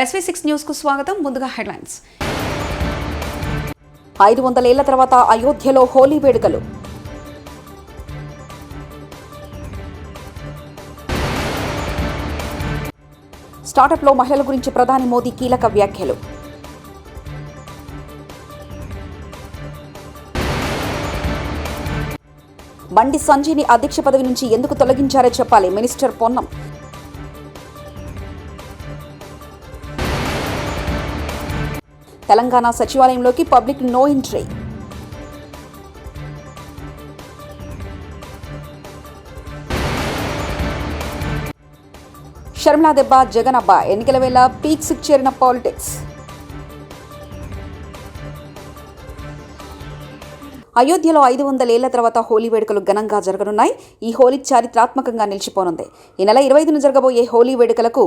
SV6 news కు స్వాగతం. ముందుగా హెడ్లైన్స్. 500 ఏళ్ల తర్వాత అయోధ్యలో హోలీ వేడుకలు. స్టార్టప్లో మహిళల గురించి ప్రధాని మోదీ కీలక వ్యాఖ్యలు. బండి సంజయ్ని అధ్యక్ష పదవి నుంచి ఎందుకు తొలగించారో చెప్పాలి, మినిస్టర్ పొన్నం. తెలంగాణ సచివాలయంలోకి పబ్లిక్ నో ఎంట్రీ. షర్మిలా దెబ్బ జగన్ అబ్బా, ఎన్నికల వేళ పీక్స్ చేరిన పాలిటిక్స్. అయోధ్యలో 500 ఏళ్ల తర్వాత హోలీ వేడుకలు ఘనంగా జరగనున్నాయి. ఈ హోలీ చారిత్రాత్మకంగా నిలిచిపోనుంది. ఈ నెల 25న జరగబోయే హోలీ వేడుకలకు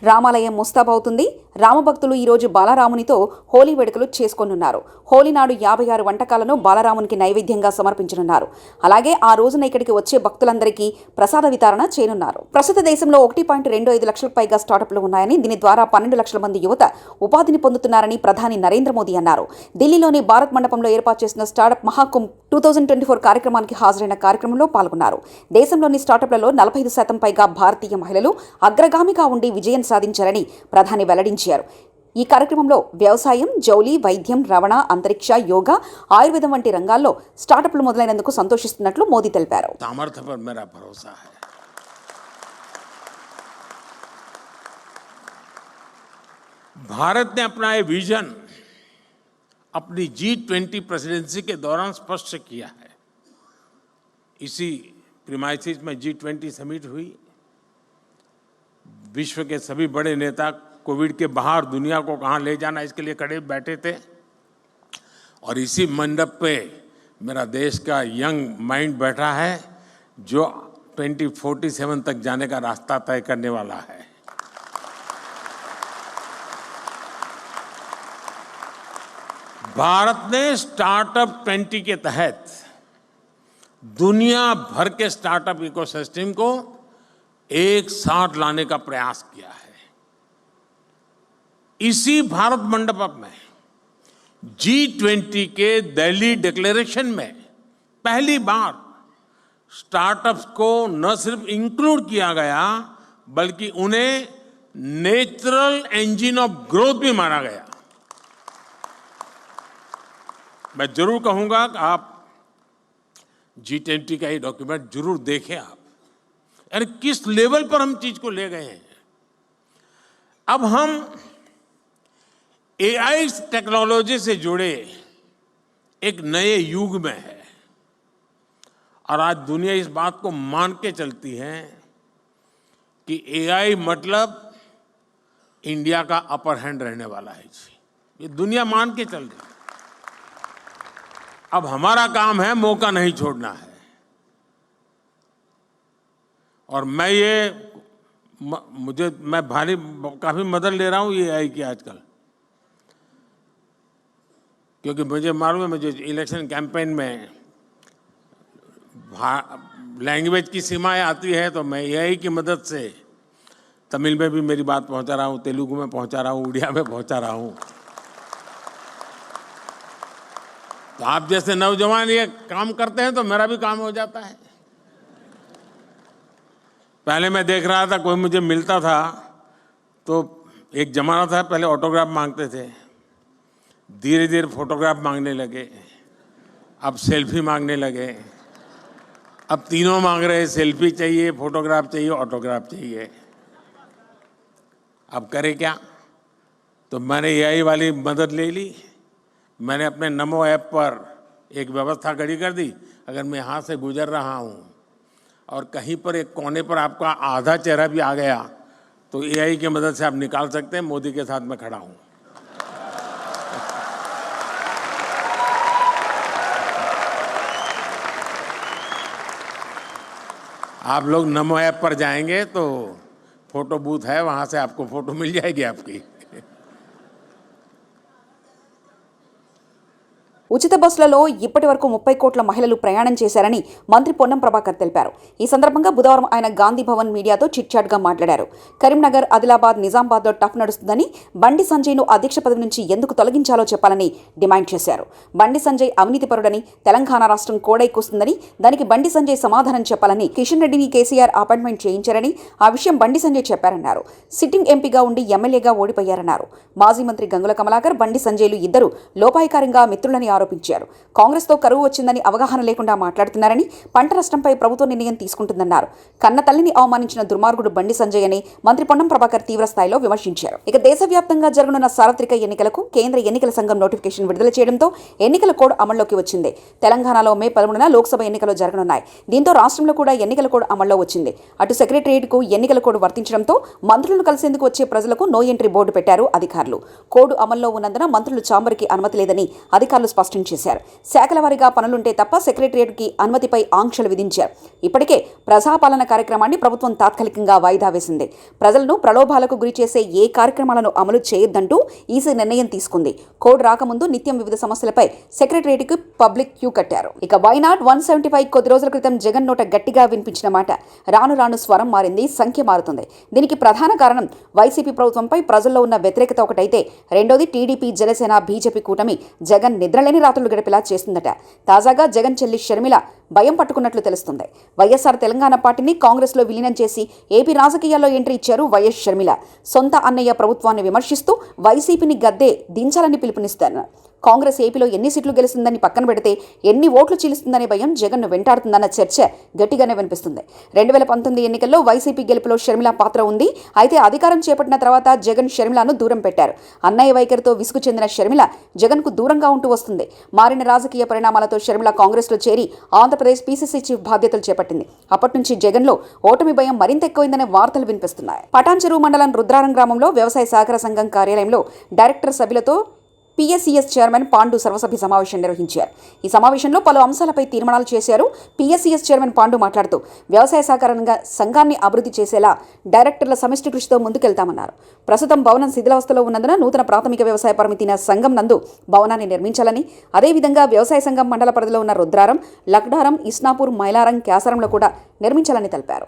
రామాలయం ముస్తాబవుతుంది. రామభక్తులు ఈరోజు బాలరామునితో హోలీ వేడుకలు చేసుకోనున్నారు. హోలీ నాడు 56 వంటకాలను బాలరామునికి నైవేద్యంగా సమర్పించనున్నారు. అలాగే ఆ రోజున ఇక్కడికి వచ్చే భక్తులందరికీ ప్రసాద వితరణ చేయనున్నారు. ప్రస్తుత దేశంలో 1.25 లక్షలకు పైగా స్టార్టప్లు ఉన్నాయని, దీని ద్వారా 12 లక్షల మంది యువత ఉపాధిని పొందుతున్నారని ప్రధాని నరేంద్ర మోదీ అన్నారు. ఢిల్లీలోని భారత్ మండపంలో ఏర్పాటు చేసిన స్టార్టప్ మహాకుంభ్ 2024 కార్యక్రమానికి హాజరైన కార్యక్రమంలో పాల్గొన్నారు. దేశంలోని స్టార్టప్లలో 45% పైగా భారతీయ మహిళలు అగ్రగామిగా ఉండి విజయం సాధించారని ప్రధాని వెల్లడించారు. ఈ కార్యక్రమంలో వ్యవసాయం, జౌలి, వైద్యం, రవాణా, అంతరిక్ష, యోగా, ఆయుర్వేదం వంటి రంగాల్లో స్టార్టప్లు మొదలైనందుకు సంతోషిస్తున్నట్లు మోదీ తెలిపారు. भारत ने अपना ये विजन अपनी G20 प्रेसिडेंसी के दौरान स्पष्ट किया है. इसी प्रीमाइसिस में G20 समिट हुई. विश्व के सभी बड़े नेता कोविड के बाहर दुनिया को कहां ले जाना इसके लिए खड़े बैठे थे और इसी मंडप पे मेरा देश का यंग माइंड बैठा है जो 2047 तक जाने का रास्ता तय करने वाला है. भारत ने स्टार्टअप 20 के तहत दुनिया भर के स्टार्टअप इकोसिस्टम को एक साथ लाने का प्रयास किया है. इसी भारत मंडपम में G20 के दिल्ली डिक्लेरेशन में पहली बार स्टार्टअप्स को न सिर्फ इंक्लूड किया गया बल्कि उन्हें नेचुरल इंजन ऑफ ग्रोथ भी माना गया. मैं जरूर कहूंगा कि आप G20 का ये डॉक्यूमेंट जरूर देखें. आप यानी किस लेवल पर हम चीज को ले गए हैं. अब हम AI टेक्नोलॉजी से जुड़े एक नए युग में है और आज दुनिया इस बात को मान के चलती है कि AI मतलब इंडिया का अपर हैंड रहने वाला है. जी, ये दुनिया मान के चल रही है. अब हमारा काम है मौका नहीं छोड़ना है. और मैं काफी मदद ले रहा हूं ये AI की आजकल, क्योंकि मुझे मालूम है मुझे इलेक्शन कैंपेन में लैंग्वेज की सीमाएं आती है तो मैं AI की मदद से तमिल में भी मेरी बात पहुंचा रहा हूं, तेलुगु में पहुंचा रहा हूं, उड़िया में पहुंचा रहा हूं. तो आप जैसे नौजवान ये काम करते हैं तो मेरा भी काम हो जाता है. पहले मैं देख रहा था कोई मुझे मिलता था तो एक जमाना था पहले ऑटोग्राफ मांगते थे, धीरे धीरे फोटोग्राफ मांगने लगे, अब सेल्फी मांगने लगे, अब तीनों मांग रहे, सेल्फी चाहिए, फोटोग्राफ चाहिए, ऑटोग्राफ चाहिए. अब करें क्या. तो मैंने AI वाली मदद ले ली. मैंने अपने नमो ऐप पर एक व्यवस्था खड़ी कर दी. अगर मैं यहाँ से गुजर रहा हूँ और कहीं पर एक कोने पर आपका आधा चेहरा भी आ गया तो AI की मदद से आप निकाल सकते हैं मोदी के साथ मैं खड़ा हूँ. आप लोग नमो ऐप पर जाएंगे तो फोटो बूथ है, वहाँ से आपको फोटो मिल जाएगी आपकी. ఉచిత బస్సులలో ఇప్పటి వరకు 30 కోట్ల మహిళలు ప్రయాణం చేశారని మంత్రి పొన్నం ప్రభాకర్ తెలిపారు. ఈ సందర్భంగా బుధవారం ఆయన గాంధీ భవన్ మీడియాతో చిట్చాట్గా మాట్లాడారు. కరీంనగర్, ఆదిలాబాద్, నిజామాబాద్లో టఫ్ నడుస్తుందని, బండి సంజయ్ను అధ్యక్ష పదవి నుంచి ఎందుకు తొలగించాలో చెప్పాలని డిమాండ్ చేశారు. బండి సంజయ్ అవినీతిపరుడని, తెలంగాణ రాష్ట్రం కోడైకొస్తుందని, దానికి బండి సంజయ్ సమాధానం చెప్పాలని, కిషన్ రెడ్డిని కేసీఆర్ అపాయింట్మెంట్ చేయించారని, ఆ విషయం బండి సంజయ్ చెప్పారన్నారు. సిట్టింగ్ ఎంపీగా ఉండి ఎమ్మెల్యేగా ఓడిపోయారన్నారు. మాజీ మంత్రి గంగుల కమలాకర్, బండి సంజయ్లు ఇద్దరు లోపాయికారంగా మిత్రులని ఆరోపించారు. కాంగ్రెస్తో కరువు వచ్చిందని అవగాహన లేకుండా మాట్లాడుతున్నారని, పంట నష్టంపై ప్రభుత్వం నిర్ణయం తీసుకుంటుందన్నారు. కన్న తల్లిని అవమానించిన దుర్మార్గుడు బండి సంజయ్ అని మంత్రి పొన్నం ప్రభాకర్ తీవ్ర స్థాయిలో విమర్శించారు. ఇక దేశవ్యాప్తంగా జరగనున్న సార్వత్రిక ఎన్నికలకు కేంద్ర ఎన్నికల సంఘం నోటిఫికేషన్ విడుదల చేయడంతో ఎన్నికల కోడ్ అమల్లోకి వచ్చింది. తెలంగాణలో మే 13న లోక్సభ ఎన్నికలు జరగనున్నాయి. దీంతో రాష్ట్రంలో కూడా ఎన్నికల కోడ్ అమల్లో వచ్చింది. అటు సెక్రటరియట్కు ఎన్నికల కోడ్ వర్తించడంతో మంత్రులను కలిసేందుకు వచ్చే ప్రజలకు నో ఎంట్రీ బోర్డు పెట్టారు అధికారులు. కోడ్ అమల్లో ఉన్నందున మంత్రులు ఛాంబర్కి అనుమతి లేదని అధికారులు స్పష్టం చేశారు. శాఖల వారీగా పనులుంటే తప్ప సెక్రటరియట్కి అనుమతిపై ఆంక్షలు విధించారు. ఇప్పటికే ప్రజాపాలన కార్యక్రమాన్ని ప్రభుత్వం తాత్కాలికంగా వాయిదా వేసింది. ప్రజలను ప్రలోభాలకు గురి చేసే ఏ కార్యక్రమాలను అమలు చేయొద్దంటూ ఈసీ నిర్ణయం తీసుకుంది. కోడ్ రాకముందు నిత్యం వివిధ సమస్యలపై సెక్రటరియట్కి పబ్లిక్ క్యూ కట్టారు. ఇక వైనాట్ 175 కొద్ది రోజుల క్రితం జగన్ నోట గట్టిగా వినిపించిన మాట రాను రాను స్వరం మారింది, సంఖ్య మారుతుంది. దీనికి ప్రధాన కారణం వైసీపీ ప్రభుత్వంపై ప్రజల్లో ఉన్న వ్యతిరేకత ఒకటైతే, రెండోది టీడీపీ, జనసేన, బీజేపీ కూటమి జగన్ నిద్రలేని రాత్రులు గడిపేలా చేస్తుందట. తాజాగా జగన్ చెల్లి షర్మిల భయం పట్టుకున్నట్లు తెలుస్తుంది. వైఎస్ఆర్ తెలంగాణ పార్టీని కాంగ్రెస్లో విలీనం చేసి ఏపీ రాజకీయాల్లో ఎంట్రీ ఇచ్చారు వైఎస్ షర్మిల. సొంత అన్నయ్య ప్రభుత్వాన్ని విమర్శిస్తూ వైసీపీని గద్దె దించాలని పిలుపునిస్తారు. కాంగ్రెస్ ఏపీలో ఎన్ని సీట్లు గెలుస్తుందని పక్కన పెడితే ఎన్ని ఓట్లు చీలుస్తుందనే భయం జగన్ను వెంటాడుతుందన్న చర్చ గట్టిగానే వినిపిస్తుంది. 2019 ఎన్నికల్లో వైసీపీ గెలుపులో షర్మిల పాత్ర ఉంది. అయితే అధికారం చేపట్టిన తర్వాత జగన్ షర్మిలను దూరం పెట్టారు. అన్నయ్య వైఖరితో విసుగు చెందిన షర్మిల జగన్కు దూరంగా ఉంటూ వస్తుంది. మారిన రాజకీయ పరిణామాలతో షర్మిల కాంగ్రెస్లో చేరి ఆంధ్రప్రదేశ్ పీసీసీ చీఫ్ బాధ్యతలు చేపట్టింది. అప్పటి నుంచి జగన్లో ఓటమి భయం మరింత ఎక్కువైందనే వార్తలు వినిపిస్తున్నాయి. పటాన్చెరువు మండలం రుద్రారం గ్రామంలో వ్యవసాయ సహకార సంఘం కార్యాలయంలో డైరెక్టర్ సభ్యులతో పిఎస్సిఎస్ చైర్మన్ పాండు సర్వసభ్య సమావేశం నిర్వహించారు. ఈ సమావేశంలో పలు అంశాలపై తీర్మానాలు చేశారు. పిఎస్సిఎస్ చైర్మన్ పాండు మాట్లాడుతూ వ్యవసాయ సహకార సంఘాన్ని అభివృద్ధి చేసేలా డైరెక్టర్ల సమిష్టి కృషితో ముందుకెళ్తామన్నారు. ప్రస్తుతం భవనం శిథిలావస్థలో ఉన్నందున నూతన ప్రాథమిక వ్యవసాయ పరిమితిన సంఘం నందు భవనాన్ని నిర్మించాలని, అదేవిధంగా వ్యవసాయ సంఘం మండల పరిధిలో ఉన్న రుద్రారం, లక్డారం, ఇస్నాపూర్, మైలారం, క్యాసారంలో కూడా నిర్మించాలని తెలిపారు.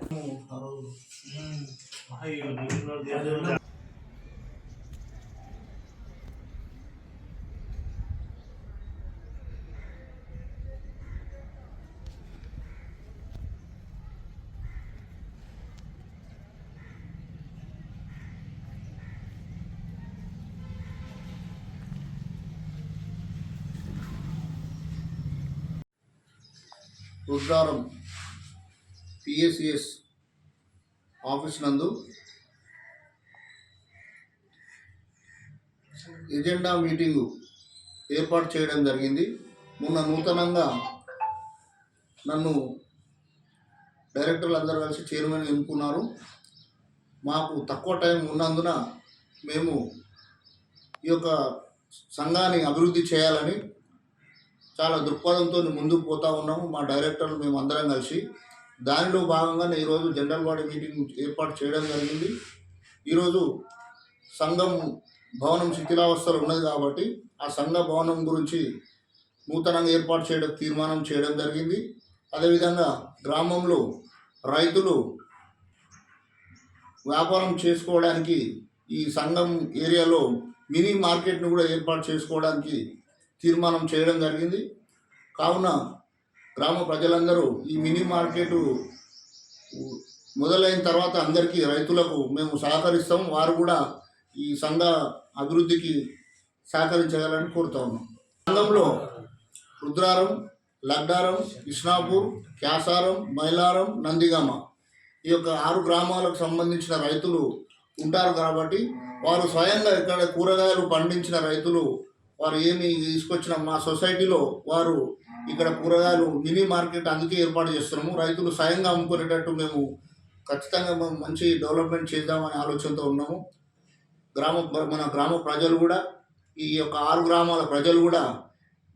రుద్రారం పిఎస్సిఎస్ ఆఫీస్ నందు ఎజెండా మీటింగు ఏర్పాటు చేయడం జరిగింది. మొన్న నూతనంగా నన్ను డైరెక్టర్లు అందరూ కలిసి చైర్మన్ ఎన్నుకున్నారు. మాకు తక్కువ టైం ఉన్నందున మేము ఈ యొక్క సంఘాన్ని అభివృద్ధి చేయాలని చాలా దృక్పథంతో ముందుకు పోతూ ఉన్నాము. మా డైరెక్టర్లు మేము అందరం కలిసి దానిలో భాగంగానే ఈరోజు జనరల్ బాడీ మీటింగ్ ఏర్పాటు చేయడం జరిగింది. ఈరోజు సంఘం భవనం శిథిలావస్థలో ఉన్నది కాబట్టి ఆ సంఘ భవనం గురించి నూతనంగా ఏర్పాటు చేయడం తీర్మానం చేయడం జరిగింది. అదేవిధంగా గ్రామంలో రైతులు వ్యాపారం చేసుకోవడానికి ఈ సంఘం ఏరియాలో మినీ మార్కెట్ను కూడా ఏర్పాటు చేసుకోవడానికి తీర్మానం చేయడం జరిగింది. కావున గ్రామ ప్రజలందరూ ఈ మినీ మార్కెట్ మొదలైన తర్వాత అందరికీ రైతులకు మేము సహకరిస్తాం. వారు కూడా ఈ సంఘ అభివృద్ధికి సహకరించగలని కోరుతా ఉన్నాం. సంఘంలో రుద్రారం, లడ్డారం, ఇస్నాపూర్, క్యాసారం, మైలారం, నందిగామ ఈ యొక్క 6 గ్రామాలకు సంబంధించిన రైతులు ఉంటారు కాబట్టి వారు స్వయంగా ఇక్కడ కూరగాయలు పండించిన రైతులు వారు ఏమి తీసుకొచ్చిన మా సొసైటీలో వారు ఇక్కడ కూరగాయలు మినీ మార్కెట్ అందుకే ఏర్పాటు చేస్తున్నాము. రైతులు స్వయంగా అమ్ముకునేటట్టు మేము ఖచ్చితంగా మంచి డెవలప్మెంట్ చేద్దామనే ఆలోచనతో ఉన్నాము. మన గ్రామ ప్రజలు కూడా ఈ యొక్క 6 గ్రామాల ప్రజలు కూడా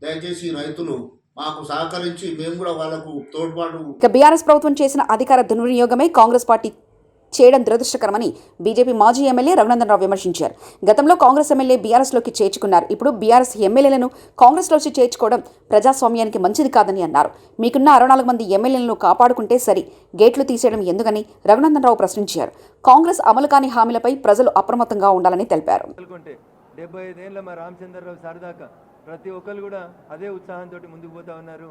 దయచేసి రైతులు మాకు సహకరించి మేము కూడా వాళ్ళకు తోడ్పాటు. బీఆర్ఎస్ ప్రభుత్వం చేసిన అధికార దుర్వినియోగమే కాంగ్రెస్ పార్టీ చేయడం దురదృష్టకరమని బీజేపీ మాజీ ఎమ్మెల్యే రఘునందన్ రావు విమర్శించారు. గతంలో కాంగ్రెస్ ఎమ్మెల్యే బీఆర్ఎస్లోకి చేర్చుకున్నారు. ఇప్పుడు బీఆర్ఎస్ ఎమ్మెల్యేలను కాంగ్రెస్లోకి చేర్చుకోవడం ప్రజాస్వామ్యానికి మంచిది కాదని అన్నారు. మీకున్న 64 మంది ఎమ్మెల్యేలను కాపాడుకుంటే సరి, గేట్లు తీసేయడం ఎందుకని రఘునందన్ రావు ప్రశ్నించారు. కాంగ్రెస్ అమలు కాని హామీలపై ప్రజలు అప్రమత్తంగా ఉండాలని తెలిపారు. 75 ఏళ్ళ మా రామచంద్రరావు సరదాకా ప్రతి ఒక్కరు కూడా అదే ఉత్సాహంతో ముందుకు పోతా ఉన్నారు.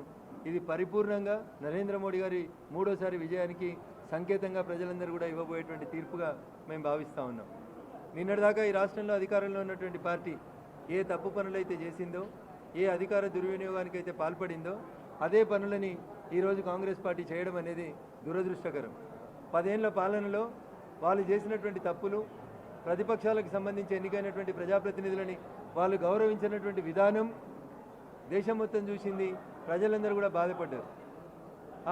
ఇది పరిపూర్ణంగా నరేంద్ర మోడీ గారి 3వ విజయానికి సంకేతంగా ప్రజలందరూ కూడా ఇవ్వబోయేటువంటి తీర్పుగా మేము భావిస్తూ ఉన్నాం. నిన్నటిదాకా ఈ రాష్ట్రంలో అధికారంలో ఉన్నటువంటి పార్టీ ఏ తప్పు పనులైతే చేసిందో, ఏ అధికార దుర్వినియోగానికి అయితే పాల్పడిందో అదే పనులని ఈరోజు కాంగ్రెస్ పార్టీ చేయడం అనేది దురదృష్టకరం. 10 ఏళ్ల పాలనలో వాళ్ళు చేసినటువంటి తప్పులు, ప్రతిపక్షాలకు సంబంధించి ఎన్నికైనటువంటి ప్రజాప్రతినిధులని వాళ్ళు గౌరవించినటువంటి విధానం దేశం మొత్తం చూసింది. ప్రజలందరూ కూడా బాధపడ్డారు.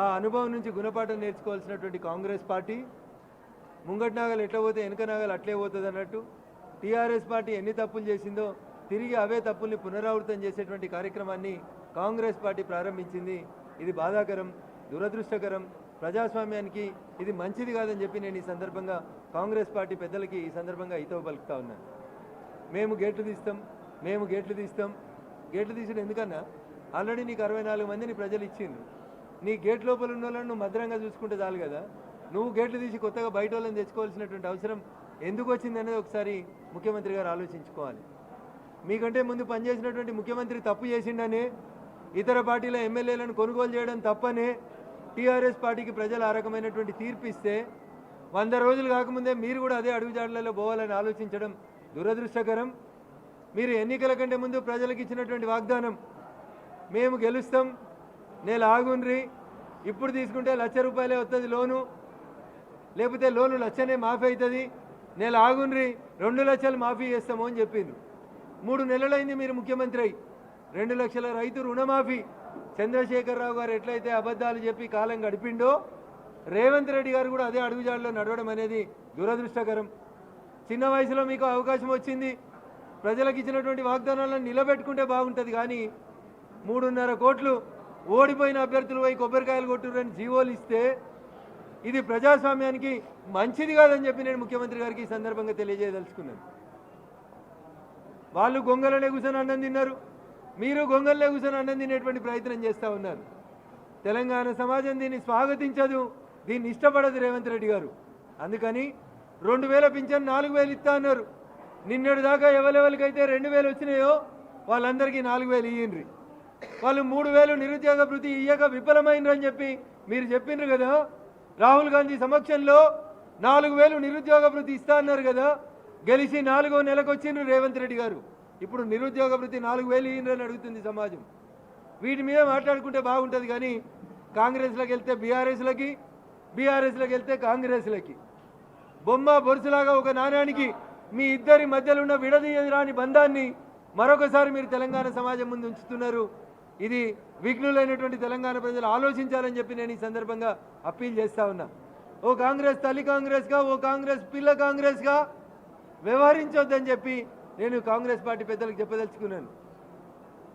ఆ అనుభవం నుంచి గుణపాఠం నేర్చుకోవాల్సినటువంటి కాంగ్రెస్ పార్టీ ముంగటి నాగలు ఎట్లా పోతే వెనుక నాగలు అట్లే పోతుంది అన్నట్టు టీఆర్ఎస్ పార్టీ ఎన్ని తప్పులు చేసిందో తిరిగి అవే తప్పుల్ని పునరావృతం చేసేటువంటి కార్యక్రమాన్ని కాంగ్రెస్ పార్టీ ప్రారంభించింది. ఇది బాధాకరం, దురదృష్టకరం. ప్రజాస్వామ్యానికి ఇది మంచిది కాదని చెప్పి నేను ఈ సందర్భంగా కాంగ్రెస్ పార్టీ పెద్దలకి ఈ సందర్భంగా హితవు పలుకుతా ఉన్నాను. మేము గేట్లు తీస్తాం. గేట్లు తీసిన ఎందుకన్నా ఆల్రెడీ నీకు 64 మందిని ప్రజలు ఇచ్చిండ్రు. నీ గేట్ లోపల ఉన్న వాళ్ళని నువ్వు భద్రంగా చూసుకుంటే చాలు కదా. నువ్వు గేట్లు తీసి కొత్తగా బయట వాళ్ళని తెచ్చుకోవాల్సినటువంటి అవసరం ఎందుకు వచ్చింది అనేది ఒకసారి ముఖ్యమంత్రి గారు ఆలోచించుకోవాలి. మీకంటే ముందు పనిచేసినటువంటి ముఖ్యమంత్రి తప్పు చేసిండనే, ఇతర పార్టీల ఎమ్మెల్యేలను కొనుగోలు చేయడం తప్పనే టీఆర్ఎస్ పార్టీకి ప్రజలు ఆ రకమైనటువంటి తీర్పు ఇస్తే 100 రోజులు కాకముందే మీరు కూడా అదే అడుగుజాడలలో పోవాలని ఆలోచించడం దురదృష్టకరం. మీరు ఎన్నికల కంటే ముందు ప్రజలకు ఇచ్చినటువంటి వాగ్దానం, మేము గెలుస్తాం, నేను ఆగుండ్రి, ఇప్పుడు తీసుకుంటే ₹1,00,000 వస్తుంది లోను, లేకపోతే లోను 1,00,000 మాఫీ అవుతుంది, నేను ఆగుండ్రి 2 లక్షలు మాఫీ చేస్తాము అని చెప్పిండ్రు. 3 నెలలైంది మీరు ముఖ్యమంత్రి అయి. 2 లక్షల రైతు రుణమాఫీ చంద్రశేఖరరావు గారు ఎట్లయితే అబద్ధాలు చెప్పి కాలం గడిపిండో రేవంత్ రెడ్డి గారు కూడా అదే అడుగుజాడలో నడవడం అనేది దురదృష్టకరం. చిన్న వయసులో మీకు అవకాశం వచ్చింది, ప్రజలకు ఇచ్చినటువంటి వాగ్దానాలను నిలబెట్టుకుంటే బాగుంటుంది. కానీ 3.5 కోట్లు ఓడిపోయిన అభ్యర్థులు పోయి కొబ్బరికాయలు కొట్టురని జీవోలు ఇస్తే ఇది ప్రజాస్వామ్యానికి మంచిది కాదని చెప్పి నేను ముఖ్యమంత్రి గారికి ఈ సందర్భంగా తెలియజేయదలుచుకున్నాను. వాళ్ళు గొంగలనే కూర్చొని అన్నం తిన్నారు, మీరు గొంగలనే కూర్చొని అన్నం తినేటువంటి ప్రయత్నం చేస్తూ ఉన్నారు. తెలంగాణ సమాజం దీన్ని స్వాగతించదు, దీన్ని ఇష్టపడదు రేవంత్ రెడ్డి గారు. అందుకని 2,000 పింఛన్ 4,000 ఇస్తా అన్నారు. నిన్నటి దాకా ఎవరెవరికైతే 2,000 వచ్చినాయో వాళ్ళందరికీ 4,000 ఇయ్యండ్రి. వాళ్ళు 3,000 నిరుద్యోగ భృతి ఇయ్యక విఫలమైనరని చెప్పి మీరు చెప్పిండ్రు కదా. రాహుల్ గాంధీ సమక్షంలో 4,000 నిరుద్యోగ భృతి ఇస్తా అన్నారు కదా. గెలిచి 4వ నెలకు వచ్చిండ్రు రేవంత్ రెడ్డి గారు. ఇప్పుడు నిరుద్యోగ భృతి 4,000 ఇయ్యండ్రని అడుగుతుంది సమాజం. వీటి మీద మాట్లాడుకుంటే బాగుంటుంది. కానీ కాంగ్రెస్లోకి వెళ్తే బీఆర్ఎస్లకి, బీఆర్ఎస్లోకి వెళ్తే కాంగ్రెస్లకి బొమ్మ బొరుసులాగా ఒక నాణ్యానికి మీ ఇద్దరి మధ్యలో ఉన్న విడదీయరాని బంధాన్ని మరొకసారి మీరు తెలంగాణ సమాజం ముందు ఉంచుతున్నారు. ఇది విఘ్నులైనటువంటి తెలంగాణ ప్రజలు ఆలోచించాలని చెప్పి నేను ఈ సందర్భంగా అప్పీల్ చేస్తా ఉన్నా. ఓ కాంగ్రెస్ తల్లి కాంగ్రెస్గా, ఓ కాంగ్రెస్ పిల్ల కాంగ్రెస్గా వ్యవహరించొద్దని చెప్పి నేను కాంగ్రెస్ పార్టీ పెద్దలకు చెప్పదలుచుకున్నాను.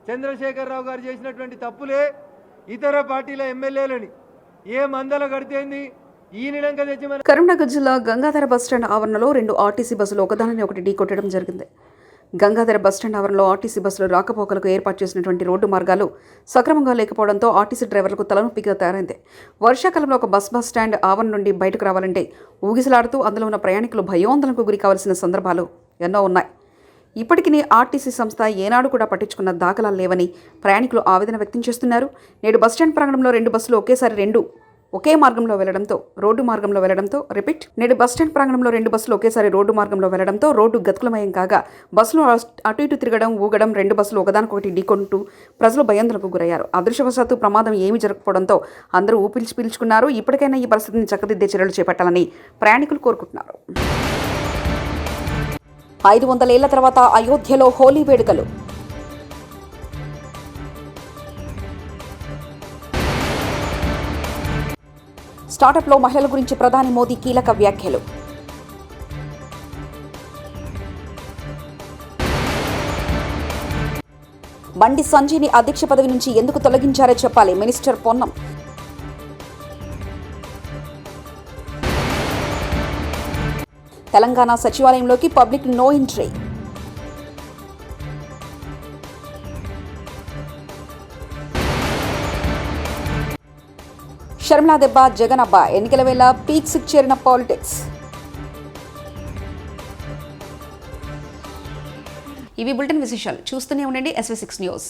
చంద్రశేఖరరావు గారు చేసినటువంటి తప్పులే ఇతర పార్టీల ఎమ్మెల్యేలని ఏ మందల కడితేంది ఈ నిడంక తెచ్చి మన కరీంనగర్ జిల్లా గంగాధర బస్టాండ్ ఆవరణలో 2 ఆర్టీసీ బస్సులు ఒకదానిని ఒకటి ఢీకొట్టడం జరిగింది. గంగాధర బస్టాండ్ ఆవరణలో ఆర్టీసీ బస్సులు రాకపోకలకు ఏర్పాటు చేసినటువంటి రోడ్డు మార్గాలు సక్రమంగా లేకపోవడంతో ఆర్టీసీ డ్రైవర్లకు తలనొప్పిగా తయారైంది. వర్షాకాలంలో ఒక బస్ స్టాండ్ ఆవరణ నుండి బయటకు రావాలంటే ఊగిసలాడుతూ అందులో ఉన్న ప్రయాణికులు భయోందనకు గురి కావాల్సిన సందర్భాలు ఎన్నో ఉన్నాయి. ఇప్పటికీ ఆర్టీసీ సంస్థ ఏనాడు కూడా పట్టించుకున్న దాఖలాలు లేవని ప్రయాణికులు ఆవేదన వ్యక్తం చేస్తున్నారు. నేడు బస్టాండ్ ప్రాంగణంలో 2 బస్సులు ఒకే మార్గంలో వెళ్లడంతో రోడ్డు మార్గంలో వెళ్లడంతో నేడు బస్టాండ్ ప్రాంగణంలో 2 బస్సులు ఒకేసారి రోడ్డు మార్గంలో వెళ్లడంతో రోడ్డు గతుకులమయం కాగా బస్సులు అటు ఇటు తిరగడం, ఊగడం, 2 బస్సులు ఒకదానికొకటి ఢీకొంటూ ప్రజలు భయాందోళనకు గురయ్యారు. అదృష్టవశాత్తు ప్రమాదం ఏమీ జరగకపోవడంతో అందరూ పీల్చుకున్నారు. ఇప్పటికైనా ఈ పరిస్థితిని చక్కదిద్దే చర్యలు చేపట్టాలని ప్రయాణికులు కోరుకుంటున్నారు. 500 ఏళ్ల తర్వాత అయోధ్యలో హోలీ వేడుకలు. స్టార్టప్లో మహిళల గురించి ప్రధాని మోదీ కీలక వ్యాఖ్యలు. బండి సంజయ్ని అధ్యక్ష పదవి నుంచి ఎందుకు తొలగించారో చెప్పాలి, మినిస్టర్ పొన్నం. తెలంగాణ సచివాలయంలోకి పబ్లిక్ నో ఎంట్రీ. షర్మిలా దెబ్బ జగన్ అబ్బా, ఎన్నికల వేళ పీక్స్ చేరిన పాలిటిక్స్. ఇవి బులెటిన్ విశేషాలు. చూస్తూనే ఉండండి SV6 న్యూస్.